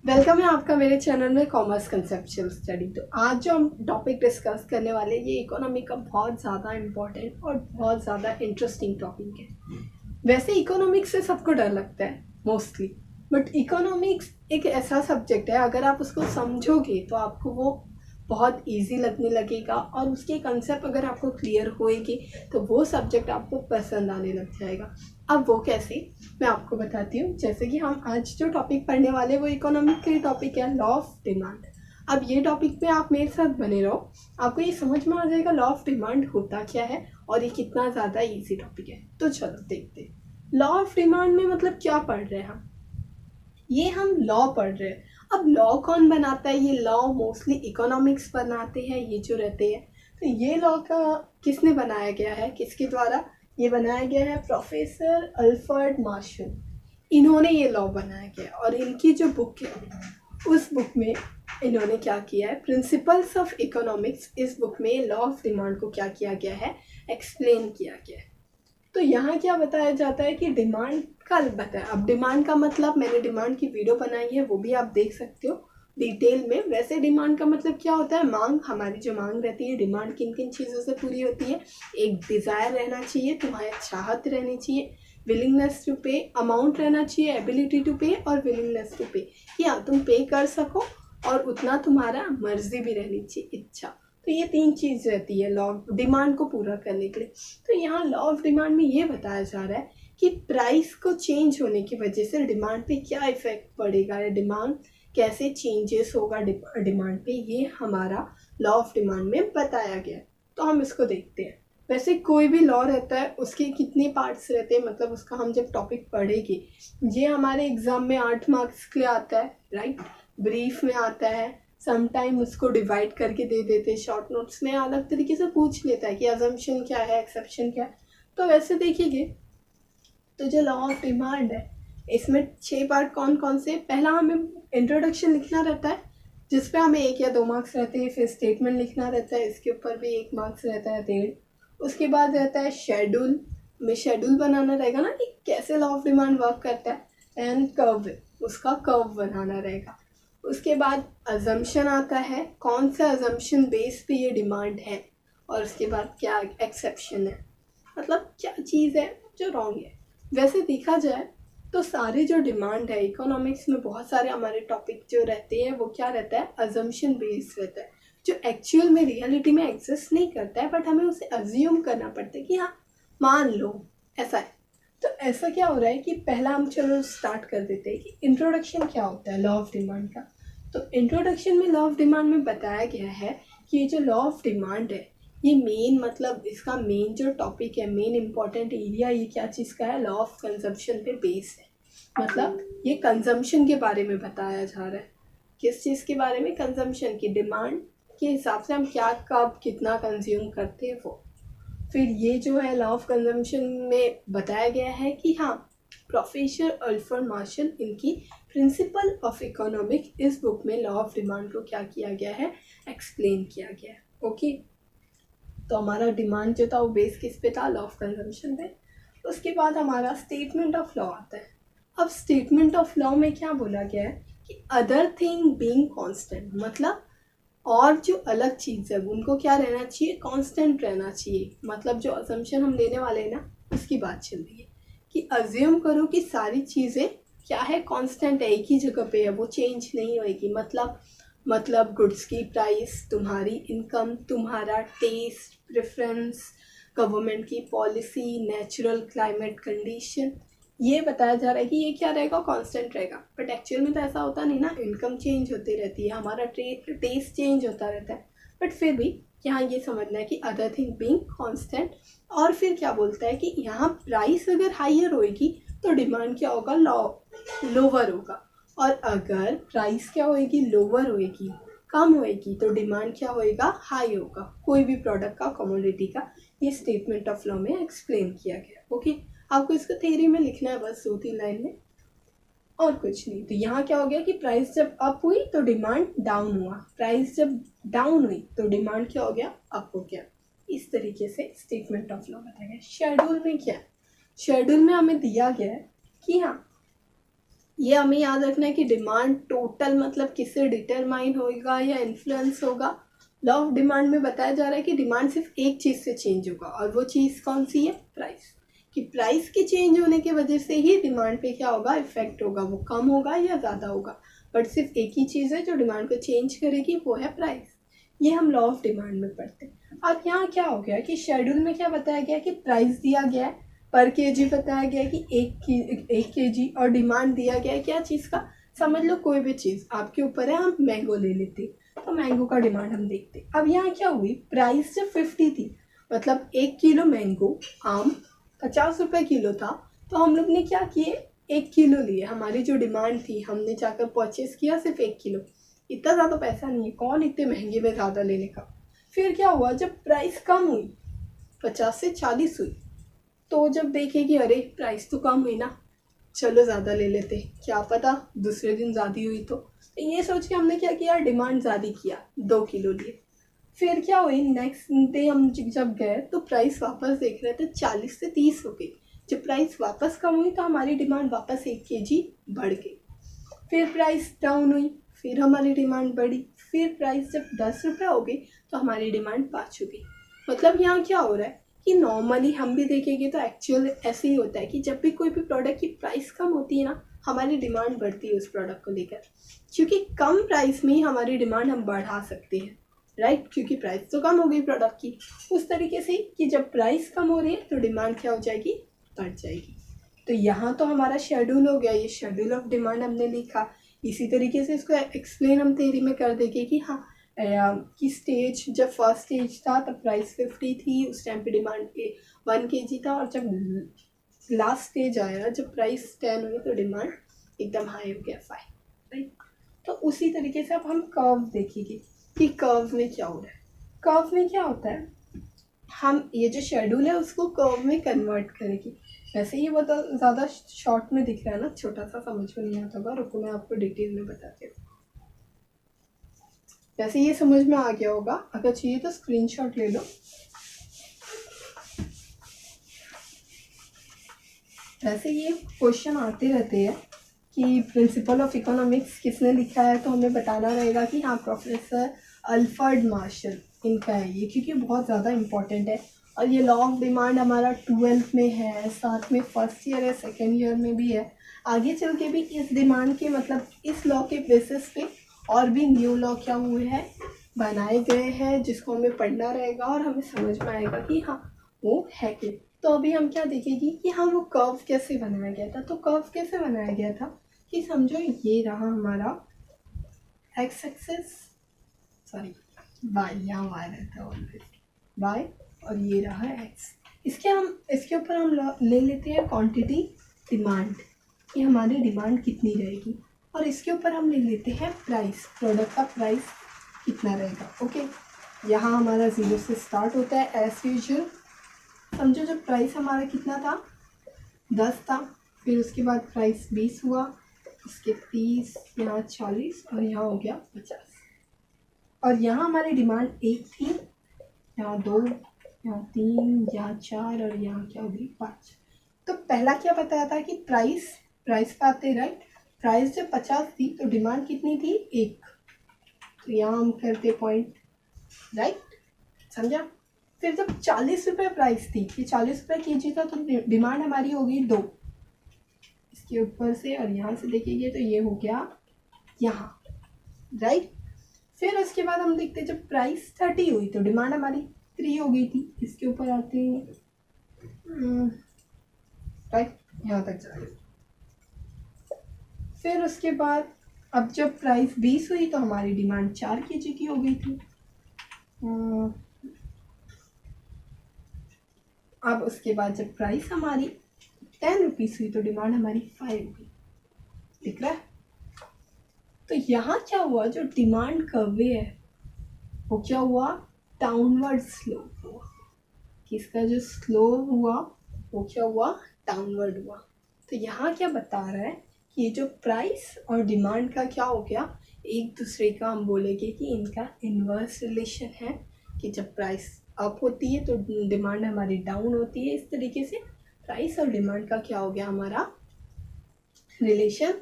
Welcome है आपका मेरे चैनल में कॉमर्स कंसेप्चुअल स्टडी। तो आज जो हम टॉपिक डिस्कस करने वाले हैं ये इकोनॉमी का बहुत ज़्यादा इम्पोर्टेंट और बहुत ज़्यादा इंटरेस्टिंग टॉपिक है। वैसे इकोनॉमिक्स से सबको डर लगता है मोस्टली, बट इकोनॉमिक्स एक ऐसा सब्जेक्ट है अगर आप उसको समझोगे तो आपको वो बहुत इजी लगने लगेगा और उसके कंसेप्ट अगर आपको क्लियर होएगी तो वो सब्जेक्ट आपको पसंद आने लग जाएगा। अब वो कैसे, मैं आपको बताती हूँ। जैसे कि हम आज जो टॉपिक पढ़ने वाले वो इकोनॉमिक का टॉपिक है लॉ ऑफ डिमांड। अब ये टॉपिक पे आप मेरे साथ बने रहो, आपको ये समझ में आ जाएगा लॉ ऑफ डिमांड होता क्या है और ये कितना ज़्यादा इजी टॉपिक है। तो चलो देखते हैं लॉ ऑफ डिमांड में मतलब क्या पढ़ रहे हैं हम। ये हम लॉ पढ़ रहे हैं। अब लॉ कौन बनाता है? ये लॉ मोस्टली इकोनॉमिक्स बनाते हैं, ये जो रहते हैं। तो ये लॉ का किसने बनाया गया है, किसके द्वारा? ये बनाया गया है प्रोफेसर अल्फ्रेड मार्शल। इन्होंने ये लॉ बनाया गया और इनकी जो बुक है उस बुक में इन्होंने क्या किया है, प्रिंसिपल्स ऑफ इकोनॉमिक्स, इस बुक में लॉ ऑफ डिमांड को क्या किया गया है, एक्सप्लेन किया गया है। तो यहाँ क्या बताया जाता है कि डिमांड का बताया। अब डिमांड का मतलब मैंने डिमांड की वीडियो बनाई है, वो भी आप देख सकते हो डिटेल में। वैसे डिमांड का मतलब क्या होता है, मांग। हमारी जो मांग रहती है, डिमांड किन किन चीज़ों से पूरी होती है? एक डिज़ायर रहना चाहिए, तुम्हारी चाहत रहनी चाहिए, विलिंगनेस टू पे, अमाउंट रहना चाहिए, एबिलिटी टू पे और विलिंगनेस टू पे, कि हाँ तुम पे कर सको और उतना तुम्हारा मर्जी भी रहनी चाहिए, इच्छा। तो ये तीन चीज़ रहती है लॉ डिमांड को पूरा करने के लिए। तो यहाँ लॉ ऑफ डिमांड में ये बताया जा रहा है कि प्राइस को चेंज होने की वजह से डिमांड पे क्या इफेक्ट पड़ेगा या डिमांड कैसे चेंजेस होगा डिमांड पे, ये हमारा लॉ ऑफ डिमांड में बताया गया है। तो हम इसको देखते हैं। वैसे कोई भी लॉ रहता है उसके कितने पार्ट्स रहते हैं, मतलब उसका हम जब टॉपिक पढ़ेंगे, ये हमारे एग्जाम में 8 मार्क्स के लिए आता है, राइट। ब्रीफ में आता है, समटाइम उसको डिवाइड करके दे देते हैं, शॉर्ट नोट्स में अलग तरीके से पूछ लेता है कि अजम्पशन क्या है, एक्सेप्शन क्या है। तो वैसे देखिए तो जो लॉ ऑफ डिमांड है इसमें 6 पार्ट कौन कौन से? पहला हमें इंट्रोडक्शन लिखना रहता है जिस पे हमें 1 या 2 मार्क्स रहते हैं। फिर स्टेटमेंट लिखना रहता है, इसके ऊपर भी 1 मार्क्स रहता है, 1.5। उसके बाद रहता है शेड्यूल, में शेड्यूल बनाना रहेगा ना कि कैसे लॉ ऑफ डिमांड वर्क करता है। एंड कर्व, उसका कर्व बनाना रहेगा। उसके बाद अजम्पशन आता है, कौन सा अजम्पशन बेस पे ये डिमांड है। और उसके बाद क्या एक्सेप्शन है, मतलब क्या चीज़ है जो रॉन्ग है। वैसे देखा जाए तो सारे जो डिमांड है इकोनॉमिक्स में, बहुत सारे हमारे टॉपिक जो रहते हैं वो क्या रहता है, अजम्पशन बेस्ड रहता है, जो एक्चुअल में रियलिटी में एग्जिस्ट नहीं करता है, बट हमें उसे अज्यूम करना पड़ता है कि हाँ मान लो ऐसा है। तो ऐसा क्या हो रहा है कि पहला हम चलो स्टार्ट कर देते हैं कि इंट्रोडक्शन क्या होता है लॉ ऑफ डिमांड का। तो इंट्रोडक्शन में लॉ ऑफ डिमांड में बताया गया है कि ये जो लॉ ऑफ डिमांड है ये मेन, मतलब इसका मेन जो टॉपिक है, मेन इंपॉर्टेंट एरिया, ये क्या चीज़ का है, लॉ ऑफ कंजम्पशन पे बेस है। मतलब ये कंजम्पशन के बारे में बताया जा रहा है। किस चीज़ के बारे में? कंजम्पशन की, डिमांड के हिसाब से हम क्या कब कितना कंज्यूम करते हैं वो। फिर ये जो है लॉ ऑफ कंजम्पशन में बताया गया है कि हाँ प्रोफेसर अल्फ्रेड मार्शल, इनकी प्रिंसिपल ऑफ इकोनॉमिक, इस बुक में लॉ ऑफ डिमांड को क्या किया गया है, एक्सप्लेन किया गया है। ओके, तो हमारा डिमांड जो था वो बेस किस पे था, लॉ ऑफ कंजम्पशन पे। उसके बाद हमारा स्टेटमेंट ऑफ लॉ आता है। अब स्टेटमेंट ऑफ लॉ में क्या बोला गया है कि अदर थिंग बीइंग कांस्टेंट, मतलब और जो अलग चीज़ है उनको क्या रहना चाहिए, कांस्टेंट रहना चाहिए। मतलब जो असम्पशन हम लेने वाले हैं ना उसकी बात चल रही है कि अज्यूम करो कि सारी चीज़ें क्या है, कांस्टेंट है, एक ही जगह पे है, वो चेंज नहीं होएगी। मतलब गुड्स की प्राइस, तुम्हारी इनकम, तुम्हारा टेस्ट प्रेफरेंस, गवर्नमेंट की पॉलिसी, नेचुरल क्लाइमेट कंडीशन, ये बताया जा रहा है कि ये क्या रहेगा, कांस्टेंट रहेगा। बट एक्चुअल में तो ऐसा होता नहीं ना, इनकम चेंज होती रहती है, हमारा टेस्ट चेंज होता रहता है। बट फिर भी यहाँ ये समझना है कि अदर थिंग बीइंग कांस्टेंट। और फिर क्या बोलता है कि यहाँ प्राइस अगर हाइयर होएगी तो डिमांड क्या होगा, लोअर होगा। और अगर प्राइस क्या होएगी, लोअर होएगी, कम होएगी, तो डिमांड क्या होएगा, हाई होगा, कोई भी प्रोडक्ट का, कमोडिटी का। ये स्टेटमेंट ऑफ लॉ में एक्सप्लेन किया गया। ओके, आपको इसको थ्योरी में लिखना है बस 2-3 लाइन में, और कुछ नहीं। तो यहाँ क्या हो गया कि प्राइस जब अप हुई तो डिमांड डाउन हुआ, प्राइस जब डाउन हुई तो डिमांड क्या हो गया, अप हो गया। इस तरीके से स्टेटमेंट ऑफ लॉ बताया गया। शेड्यूल में क्या है, शेड्यूल में हमें दिया गया है कि हाँ ये हमें याद रखना है कि डिमांड टोटल मतलब किससे डिटरमाइन होगा या इन्फ्लुएंस होगा। लॉ ऑफ डिमांड में बताया जा रहा है कि डिमांड सिर्फ एक चीज़ से चेंज होगा, और वो चीज़ कौन सी है? प्राइस। कि प्राइस के चेंज होने की वजह से ही डिमांड पे क्या होगा? इफेक्ट होगा, वो कम होगा या ज़्यादा होगा। बट सिर्फ एक ही चीज़ है जो डिमांड को चेंज करेगी, वो है प्राइस। ये हम लॉ ऑफ डिमांड में पढ़ते हैं। अब यहाँ क्या हो गया कि शेड्यूल में क्या बताया गया कि प्राइस दिया गया है, पर केजी बताया गया कि एक केजी, और डिमांड दिया गया है क्या चीज़ का? समझ लो कोई भी चीज़ आपके ऊपर है। हम मैंगो ले लेते, तो मैंगो का डिमांड हम देखते। अब यहाँ क्या हुई, प्राइस जब 50 थी, मतलब 1 किलो मैंगो आम 50 रुपये किलो था, तो हम लोग ने क्या किए, 1 किलो लिए। हमारी जो डिमांड थी, हमने जाकर परचेस किया सिर्फ 1 किलो। इतना ज़्यादा पैसा नहीं है, कौन इतने महंगे में ज़्यादा लेने का। फिर क्या हुआ, जब प्राइस कम हुई, 50 से 40 हुई, तो जब देखे कि अरे प्राइस तो कम हुई ना, चलो ज़्यादा ले लेते, क्या पता दूसरे दिन ज़्यादा हुई तो ये सोच के हमने क्या किया, डिमांड ज़्यादा किया, 2 किलो लिए। फिर क्या हुई, नेक्स्ट डे हम जब गए तो प्राइस वापस देख रहे थे 40 से 30 हो गई। जब प्राइस वापस कम हुई तो हमारी डिमांड वापस 1 केजी बढ़ गई। फिर प्राइस डाउन हुई, फिर हमारी डिमांड बढ़ी। फिर प्राइस जब 10 रुपये हो गई तो हमारी डिमांड 5 हो गई। मतलब यहाँ क्या हो रहा है कि नॉर्मली हम भी देखेंगे तो एक्चुअल ऐसे ही होता है कि जब भी कोई भी प्रोडक्ट की प्राइस कम होती है ना, हमारी डिमांड बढ़ती है उस प्रोडक्ट को लेकर, क्योंकि कम प्राइस में ही हमारी डिमांड हम बढ़ा सकते हैं, राइट। क्योंकि प्राइस तो कम हो गई प्रोडक्ट की। उस तरीके से कि जब प्राइस कम हो रही है तो डिमांड क्या हो जाएगी, बढ़ जाएगी। तो यहाँ तो हमारा शेड्यूल हो गया, ये शेड्यूल ऑफ डिमांड हमने लिखा। इसी तरीके से इसको एक्सप्लेन हम थ्योरी में कर देंगे कि हाँ कि स्टेज, जब फर्स्ट स्टेज था तब प्राइस 50 थी, उस टाइम पे डिमांड 1 केजी था, और जब लास्ट स्टेज आया, जब प्राइस 10 हुई तो डिमांड एकदम हाई हो गया 5, राइट। तो उसी तरीके से अब हम कर्व देखेंगे कि कर्व में क्या हो रहा है। कर्व में क्या होता है, हम ये जो शेड्यूल है उसको कर्व में कन्वर्ट करेंगे। वैसे ये बहुत ज़्यादा शॉर्ट में दिख रहा है ना, छोटा सा, समझ में नहीं आता होगा, रुको मैं आपको डिटेल में बताती हूँ। वैसे ये समझ में आ गया होगा, अगर चाहिए तो स्क्रीनशॉट ले लो। वैसे ये क्वेश्चन आते रहते हैं कि प्रिंसिपल ऑफ इकोनॉमिक्स किसने लिखा है, तो हमें बताना रहेगा कि हाँ प्रोफेसर अल्फ्रेड मार्शल इनका है ये, क्योंकि बहुत ज़्यादा इम्पोर्टेंट है। और ये लॉ ऑफ डिमांड हमारा 12th में है, साथ में फर्स्ट ईयर है, सेकेंड ईयर में भी है। आगे चल के भी इस डिमांड के मतलब इस लॉ के बेसिस पे और भी न्यू लॉ क्या हुए हैं, बनाए गए हैं, जिसको हमें पढ़ना रहेगा और हमें समझ में आएगा कि हाँ वो है क्या। तो अभी हम क्या देखेंगे कि हाँ वो कर्व कैसे बनाया गया था। तो कर्व कैसे बनाया गया था कि समझो ये रहा हमारा एक्स एक्सेस, सॉरी वाई, यहाँ वाई रहता है ऑलवेज, वाई, और ये रहा एक्स। इसके ऊपर हम ले लेते हैं क्वांटिटी डिमांड, कि हमारी डिमांड कितनी रहेगी, और इसके ऊपर हम ले लेते हैं प्राइस, प्रोडक्ट का प्राइस कितना रहेगा। ओके, यहाँ हमारा 0 से स्टार्ट होता है एज यूजुअल। समझो जब प्राइस हमारा कितना था, 10 था, फिर उसके बाद प्राइस 20 हुआ, इसके 30, यहाँ 40, और यहाँ हो गया 50। और यहाँ हमारी डिमांड 1 थी, यहाँ 2, यहाँ 3, यहाँ 4, और यहाँ क्या होगी 5। तो पहला क्या बताया था कि प्राइस पे आते, राइट। प्राइस जब 50 थी तो डिमांड कितनी थी, 1। तो यहाँ हम करते पॉइंट, राइट, समझा। फिर जब 40 रुपये प्राइस थी, कि 40 रुपये केजी था, तो डिमांड हमारी होगी 2 इसके ऊपर से, और यहाँ से देखेंगे तो ये हो गया यहाँ, राइट। फिर उसके बाद हम देखते जब प्राइस 30 हुई तो डिमांड हमारी 3 हो गई थी, इसके ऊपर आते हैं, राइट, यहाँ तक जाए। फिर उसके बाद अब जब प्राइस 20 हुई तो हमारी डिमांड 4 केजी की हो गई थी। अब उसके बाद जब प्राइस हमारी 10 रुपीज़ हुई तो डिमांड हमारी 5 हुई, दिख रहा है। तो यहाँ क्या हुआ, जो डिमांड कर्व है वो क्या हुआ, डाउनवर्ड स्लोप हुआ। किसका जो स्लोप हुआ वो क्या हुआ, डाउनवर्ड हुआ। तो यहाँ क्या बता रहा है कि ये जो प्राइस और डिमांड का क्या हो गया, एक दूसरे का हम बोलेंगे कि इनका इन्वर्स रिलेशन है, कि जब प्राइस अप होती है तो डिमांड हमारी डाउन होती है। इस तरीके से प्राइस और डिमांड का क्या हो गया, हमारा रिलेशन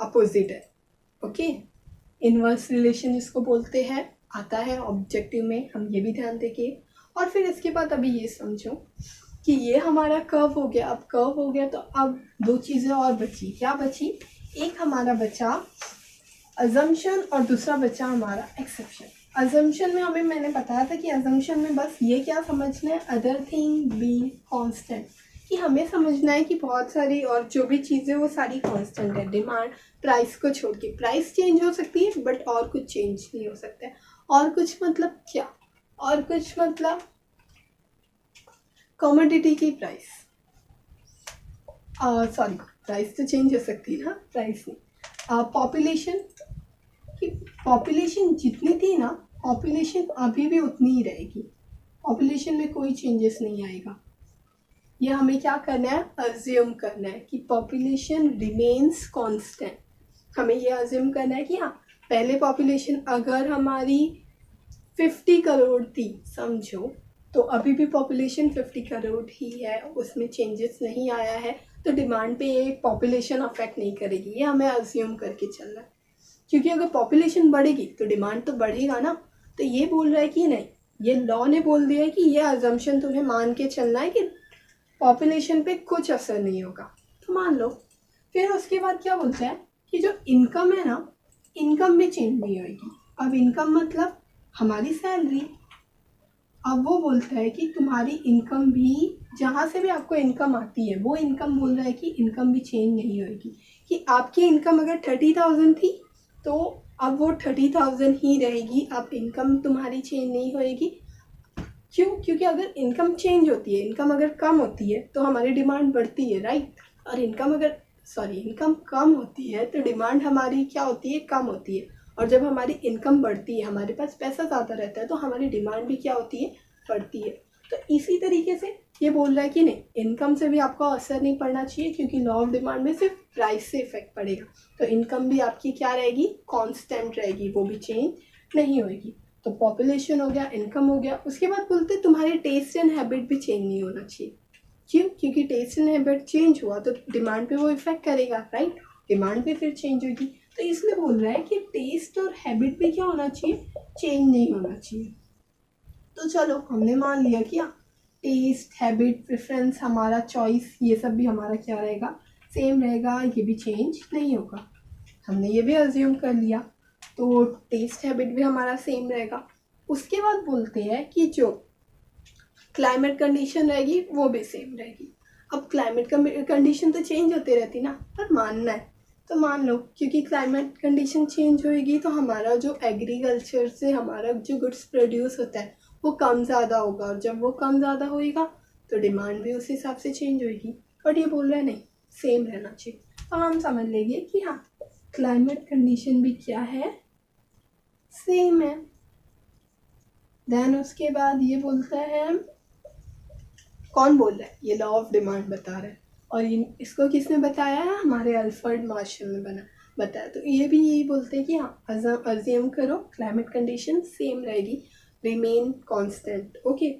अपोजिट है। ओके, इनवर्स रिलेशन जिसको बोलते हैं आता है ऑब्जेक्टिव में, हम ये भी ध्यान देंगे। और फिर इसके बाद अभी ये समझो कि ये हमारा कर्व हो गया। अब कर्व हो गया तो अब दो चीज़ें और बची। क्या बची? एक हमारा बचा अजम्पशन और दूसरा बचा हमारा एक्सेप्शन। अजम्पशन में हमें मैंने बताया था कि अजम्पशन में बस ये क्या समझना है, अदर थिंग बी कांस्टेंट, कि हमें समझना है कि बहुत सारी और जो भी चीज़ें वो सारी कांस्टेंट है। डिमांड प्राइस को छोड़ के, प्राइस चेंज हो सकती है बट और कुछ चेंज नहीं हो सकता है। और कुछ मतलब क्या? और कुछ मतलब कमोडिटी की प्राइस, सॉरी प्राइस तो चेंज हो सकती है ना, प्राइस नहीं। पॉपुलेशन की, पॉपुलेशन जितनी थी ना, पॉपुलेशन अभी भी उतनी ही रहेगी। पॉपुलेशन में कोई चेंजेस नहीं आएगा। ये हमें क्या करना है, अज्यूम करना है कि पॉपुलेशन रिमेन्स कांस्टेंट। हमें ये अज्यूम करना है कि हाँ, पहले पॉपुलेशन अगर हमारी 50 करोड़ थी समझो, तो अभी भी पॉपुलेशन 50 करोड़ ही है, उसमें चेंजेस नहीं आया है, तो डिमांड पे ये पॉपुलेशन अफेक्ट नहीं करेगी। ये हमें अज्यूम करके चलना है, क्योंकि अगर पॉपुलेशन बढ़ेगी तो डिमांड तो बढ़ेगा ना। तो ये बोल रहा है कि नहीं, ये लॉ ने बोल दिया है कि ये अजम्पशन तुम्हें मान के चलना है कि पॉपुलेशन पे कुछ असर नहीं होगा, तो मान लो। फिर उसके बाद क्या बोलता है कि जो इनकम है ना, इनकम में चेंज नहीं होगी। अब इनकम मतलब हमारी सैलरी। अब वो बोलता है कि तुम्हारी इनकम भी, जहाँ से भी आपको इनकम आती है, वो इनकम बोल रहा है कि इनकम भी चेंज नहीं होगी। कि आपकी इनकम अगर 30,000 थी तो अब वो 30,000 ही रहेगी। अब इनकम तुम्हारी चेंज नहीं होएगी। क्यों? क्योंकि अगर इनकम चेंज होती है, इनकम अगर कम होती है तो हमारी डिमांड बढ़ती है, राइट। और इनकम कम होती है तो डिमांड हमारी क्या होती है, कम होती है। और जब हमारी इनकम बढ़ती है, हमारे पास पैसा ज़्यादा रहता है, तो हमारी डिमांड भी क्या होती है, बढ़ती है। तो इसी तरीके से ये बोल रहा है कि नहीं, इनकम से भी आपको असर नहीं पड़ना चाहिए, क्योंकि लॉ ऑफ डिमांड में सिर्फ प्राइस से इफेक्ट पड़ेगा। तो इनकम भी आपकी क्या रहेगी, कांस्टेंट रहेगी, वो भी चेंज नहीं होगी। तो पॉपुलेशन हो गया, इनकम हो गया। उसके बाद बोलते तुम्हारे टेस्ट एंड हैबिट भी चेंज नहीं होना चाहिए। क्यों? क्योंकि टेस्ट एंड हैबिट चेंज हुआ तो डिमांड पे वो इफेक्ट करेगा, राइट। डिमांड पे फिर चेंज होगी, तो इसलिए बोल रहा है कि टेस्ट और हैबिट पे क्या होना चाहिए, चेंज नहीं होना चाहिए। तो चलो हमने मान लिया कि टेस्ट, हैबिट, प्रेफरेंस, हमारा चॉइस, ये सब भी हमारा क्या रहेगा, सेम रहेगा, ये भी चेंज नहीं होगा। हमने ये भी अज्यूम कर लिया, तो टेस्ट हैबिट भी हमारा सेम रहेगा। उसके बाद बोलते हैं कि जो क्लाइमेट कंडीशन रहेगी वो भी सेम रहेगी। अब क्लाइमेट कंडीशन तो चेंज होती रहती ना, पर मानना है तो मान लो, क्योंकि क्लाइमेट कंडीशन चेंज होएगी तो हमारा जो एग्रीकल्चर से हमारा जो गुड्स प्रोड्यूस होता है वो कम ज़्यादा होगा, और जब वो कम ज़्यादा होएगा तो डिमांड भी उस हिसाब से चेंज होएगी। बट ये बोल रहा है नहीं, सेम रहना चाहिए। तो हम समझ लेंगे कि हाँ, क्लाइमेट कंडीशन भी क्या है, सेम है। देन उसके बाद ये बोलता है, कौन बोल रहा है, ये लॉ ऑफ डिमांड बता रहा है। और इसको किसने बताया है, हमारे अल्फ्रेड मार्शल ने बताया। तो ये भी यही बोलते हैं कि हाँ, अज्यूम करो क्लाइमेट कंडीशन सेम रहेगी, रिमेन कांस्टेंट। ओके,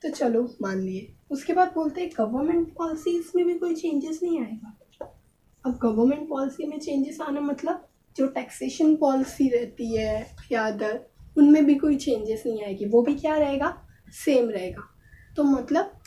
तो चलो मान लिए। उसके बाद बोलते हैं गवर्नमेंट पॉलिसीज में भी कोई चेंजेस नहीं आएगा। अब गवर्नमेंट पॉलिसी में चेंजेस आना मतलब जो टैक्सेशन पॉलिसी रहती है या अदर, उनमें भी कोई चेंजेस नहीं आएगी, वो भी क्या रहेगा, सेम रहेगा। तो मतलब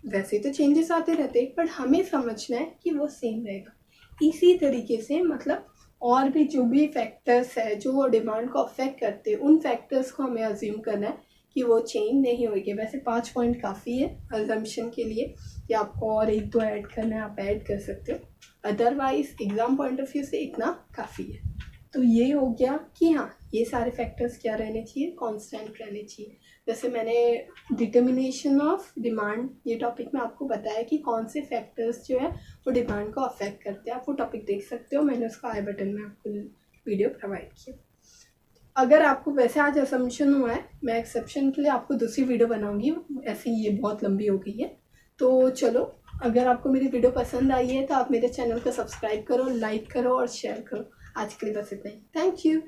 वैसे तो चेंजेस आते रहते हैं, बट हमें समझना है कि वो सेम रहेगा। इसी तरीके से मतलब और भी जो भी फैक्टर्स है जो डिमांड को अफेक्ट करते हैं, उन फैक्टर्स को हमें अज्यूम करना है कि वो चेंज नहीं होगी। वैसे 5 पॉइंट काफ़ी है अजम्पशन के लिए, या आपको और 1-2 ऐड करना है, आप ऐड कर सकते हो। Otherwise exam point of view से इतना काफ़ी है। तो ये हो गया कि हाँ, ये सारे फैक्टर्स क्या रहने चाहिए, कांस्टेंट रहने चाहिए। जैसे मैंने डिटर्मिनेशन ऑफ डिमांड ये टॉपिक में आपको बताया कि कौन से फैक्टर्स जो है वो डिमांड को अफेक्ट करते हैं। आप वो टॉपिक देख सकते हो, मैंने उसका आई बटन में आपको वीडियो प्रोवाइड किया। अगर आपको वैसे आज असम्पशन हुआ है, मैं एक्सेप्शन के लिए आपको दूसरी वीडियो बनाऊंगी, ऐसी ये बहुत लंबी हो गई है। तो चलो, अगर आपको मेरी वीडियो पसंद आई है तो आप मेरे चैनल को सब्सक्राइब करो, लाइक करो और शेयर करो। आज के लिए बस इतना ही। Thank you.